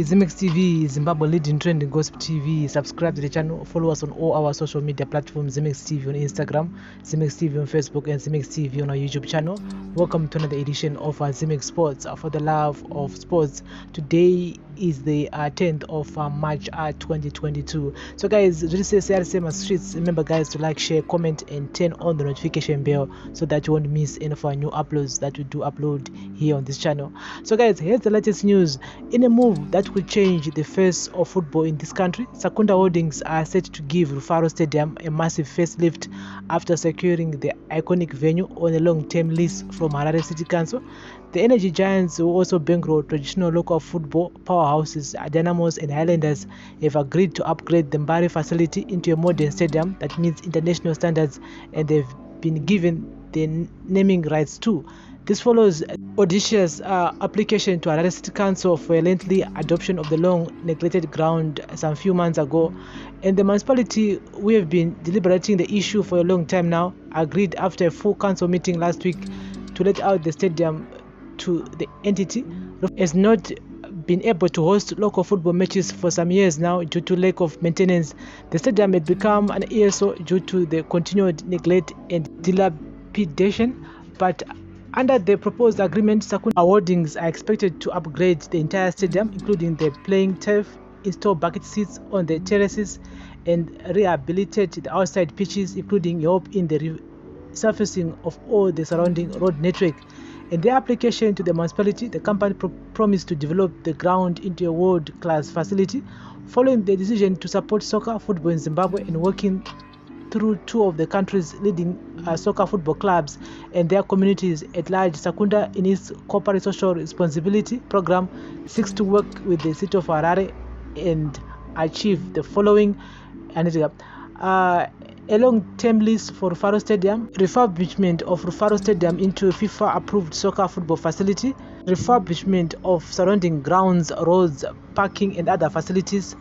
Ximex TV, Zimbabwe leading trending gospel TV. Subscribe to the channel, follow us on all our social media platforms, Ximex TV on Instagram, Ximex TV on Facebook, and Ximex TV on our YouTube channel. Welcome to another edition of Ximex Sports, for the love of sports. Today is the 10th of March 2022. So guys, this is RCM Streets. Remember guys to like, share, comment, and turn on the notification bell so that you won't miss any of our new uploads that we do upload here on this channel. So guys, here's the latest news. In a move that will change the face of football in this country, SAKUNDA Holdings are set to give RUFARO Stadium a massive facelift after securing the iconic venue on a long-term lease from Harare City Council. The energy giants, who also bankroll traditional local football powerhouses, Dynamos and Highlanders, have agreed to upgrade the Mbari facility into a modern stadium that meets international standards, and they've been given the naming rights too. This follows audacious application to Harare City Council for a lengthy adoption of the long-neglected ground some few months ago, and the municipality, we have been deliberating the issue for a long time now, agreed after a full council meeting last week to let out the stadium to the entity. Has not been able to host local football matches for some years now due to lack of maintenance. The stadium had become an ESO due to the continued neglect and dilapidation, but under the proposed agreement, SAKUNDA Holdings are expected to upgrade the entire stadium, including the playing turf, install bucket seats on the terraces, and rehabilitate the outside pitches, including help in the resurfacing of all the surrounding road network. In their application to the municipality, the company promised to develop the ground into a world-class facility, following the decision to support soccer football in Zimbabwe and working through two of the country's leading soccer football clubs and their communities at large. SAKUNDA, in its corporate social responsibility program, seeks to work with the city of Harare and achieve the following: a long-term lease for RUFARO Stadium, refurbishment of RUFARO Stadium into a FIFA-approved soccer football facility, refurbishment of surrounding grounds, roads, parking, and other facilities,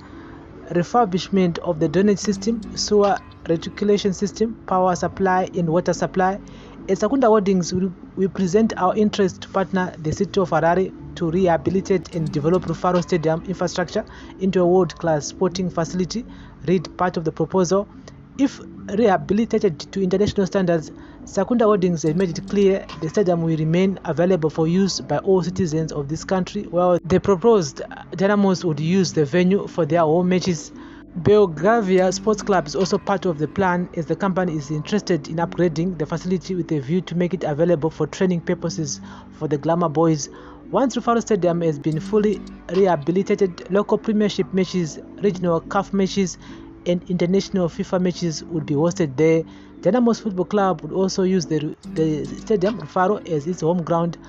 refurbishment of the drainage system, sewer reticulation system, power supply, and water supply. At SAKUNDA Holdings, we present our interest to partner the city of Harare to rehabilitate and develop RUFARO Stadium infrastructure into a world-class sporting facility. Read part of the proposal. If rehabilitated to international standards, SAKUNDA Holdings has made it clear the stadium will remain available for use by all citizens of this country, while the proposed Dynamos would use the venue for their home matches. Belgravia Sports Club is also part of the plan, as the company is interested in upgrading the facility with a view to make it available for training purposes for the Glamour Boys. Once RUFARO Stadium has been fully rehabilitated, local premiership matches, regional CAF matches, and international FIFA matches would be hosted there. Dynamos Football Club would also use the stadium RUFARO as its home ground.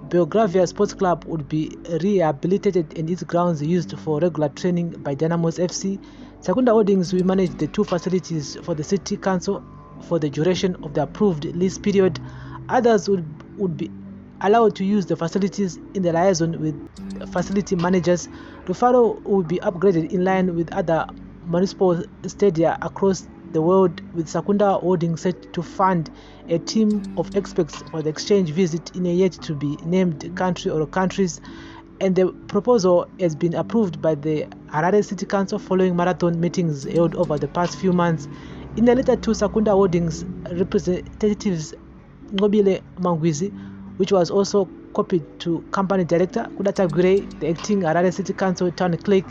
Belgravia Sports Club would be rehabilitated and its grounds used for regular training by Dynamos FC. SAKUNDA Holdings will manage the two facilities for the City Council for the duration of the approved lease period. Others would be allowed to use the facilities in the liaison with facility managers. RUFARO will be upgraded in line with other municipal stadia across the world, with SAKUNDA Holdings set to fund a team of experts for the exchange visit in a yet to be named country or countries, and the proposal has been approved by the Harare City Council following marathon meetings held over the past few months. In a letter to SAKUNDA Holdings representatives Ngobile Mangwizi, which was also copied to company director Kudata Gure, the acting Harare City Council town clerk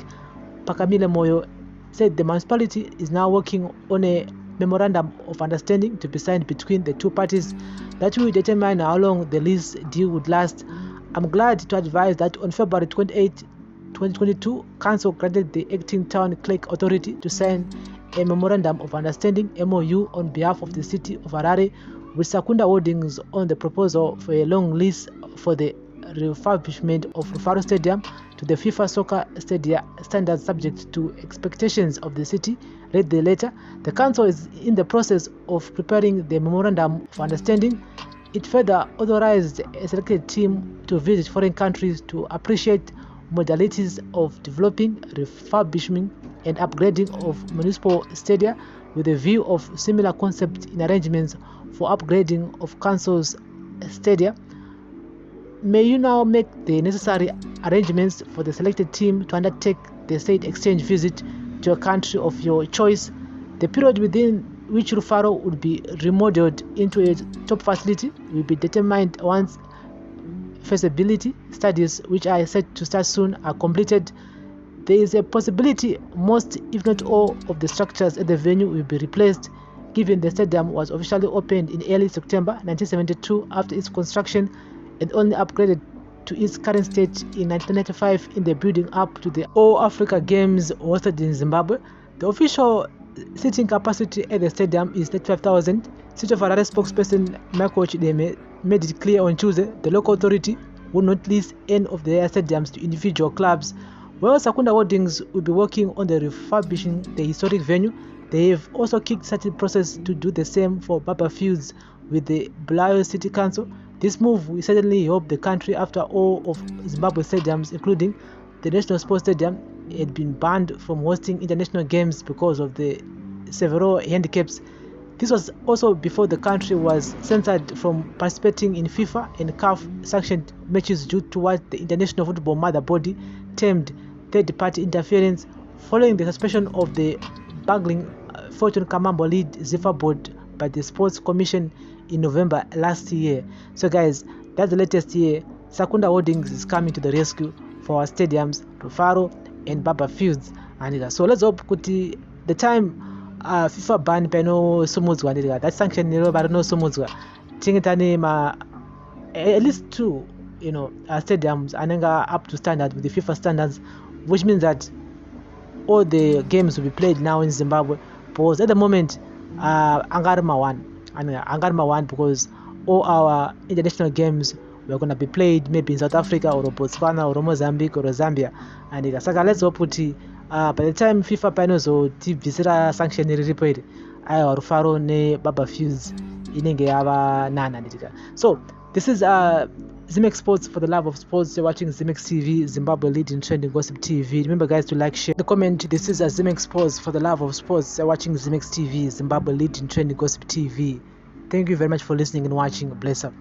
Pakamile Moyo, said the municipality is now working on a memorandum of understanding to be signed between the two parties that will determine how long the lease deal would last. I'm glad to advise that on February 28, 2022, Council granted the acting town clerk authority to sign a memorandum of understanding (MOU) on behalf of the city of Harare with SAKUNDA Holdings on the proposal for a long lease for the refurbishment of RUFARO Stadium to the FIFA soccer stadia standards, subject to expectations of the city. Read the letter. The council is in the process of preparing the memorandum of understanding. It further authorized a selected team to visit foreign countries to appreciate modalities of developing, refurbishing, and upgrading of municipal stadia, with a view of similar concept in arrangements for upgrading of council's stadia. may you now make the necessary arrangements for the selected team to undertake the said exchange visit to a country of your choice. The period within which RUFARO would be remodeled into a top facility will be determined once feasibility studies, which are set to start soon, are completed. There is a possibility most, if not all, of the structures at the venue will be replaced, given the stadium was officially opened in early September 1972 after its construction and only upgraded to its current state in 1995 in the building up to the All Africa Games hosted in Zimbabwe. The official seating capacity at the stadium is 35,000. City of Harare spokesperson Michael Chideme made it clear on Tuesday the local authority will not lease any of their stadiums to individual clubs. While SAKUNDA Holdings will be working on the refurbishing the historic venue, they have also kick-started the process to do the same for Baba Fields with the Harare City Council. This move will certainly help the country after all of Zimbabwe stadiums, including the National Sports Stadium, had been banned from hosting international games because of the several handicaps. This was also before the country was censored from participating in FIFA and CAF sanctioned matches due to what the International Football Mother Body termed third-party interference, following the suspension of the bungling Fortune Kamambo lead Zifa board by the Sports Commission in November last year. So guys, that's the latest here. SAKUNDA Holdings is coming to the rescue for our stadiums, RUFARO and Baba Fields. And so let's hope kuti the time FIFA ban pano sumudzwa ndika that sanction nero barino sumudzwa tingetani ma at least two stadiums anenga up to standard with the FIFA standards, which means that all the games will be played now in Zimbabwe, because at the moment Angarma one because all our international games were going to be played maybe in South Africa or Botswana or Mozambique or Zambia. And let's hope kuti by the time FIFA panels or visira sanction riripo iri aiwa RUFARO ne Baba Fields inenge yava nana nditika. So this is Ximex Sports, for the love of sports. You're watching Ximex TV, Zimbabwe leading trending gossip TV. Remember guys to like, share, the comment. This is Ximex Sports, for the love of sports. You're watching Ximex TV, Zimbabwe leading trending gossip TV. Thank you very much for listening and watching. Bless up.